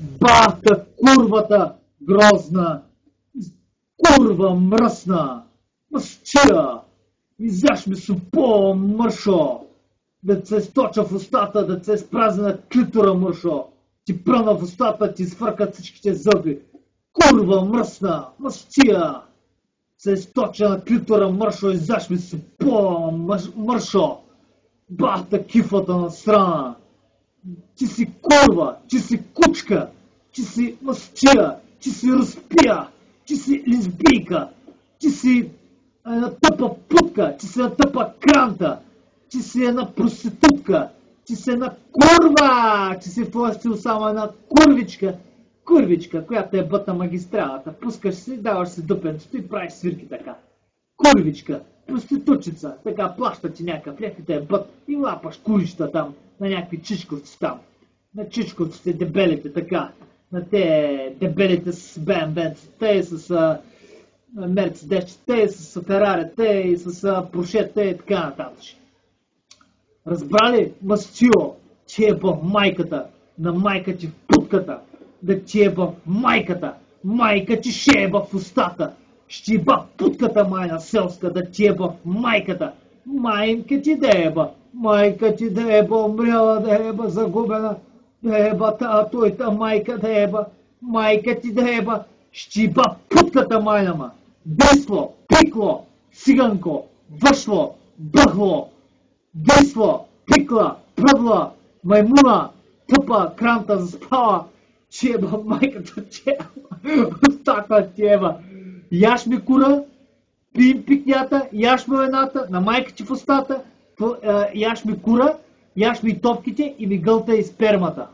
Бахта курвата грозна, курва мръсна, мъстия, изяш ми супо мършо, да се сточа в устата, да се спрази на клитора мършо, ти пръна в устата, ти свъркат всичките зъби, курва мръсна, мъстия, се сточа на клитора мършо, изяш ми супо мършо, бахта кифата на страна. Ти си курва, ти си кучка, ти си мъстия, ти си разпия, ти си лесбийка, ти си една тъпа путка, ти си една тъпа кранта, ти си една проститутка, ти си една курва, ти си властил само една курвичка, която е бъта магистралата. Пускаш си, даваш си дупенцето и правиш свирки така. Курвичка, проститутчица, така плаща ти някакъв лев и те е бът и лапаш курища там, на някакви чичковци там. На чичковците дебелите така, на те дебелите с BMW, те с Мерцедес, те с Ферари, те с Порше, те и така нататък. Разбрали, мъстио, че е в майката, на майка ти в путката, да ти е в майката, майка ти ще е в устата, ще еба путката майна селска, да ти е в майката, майка ти да еба, майка ти да еба, умряла да еба, загубена, да еба, твоята майка да еба, майка ти да еба, ще еба путката майна ма, бесло, пикло, циганко, въшло, бъхло, Гесло, пикла, пръдла, маймуна, тъпа, кранта, заспала, чеба, майката чеба, остаква чеба. Яш ми кура, пием пикнята, яш ми вената, на майка ти в устата, яш ми кура, яш ми топките и ми гълта и спермата.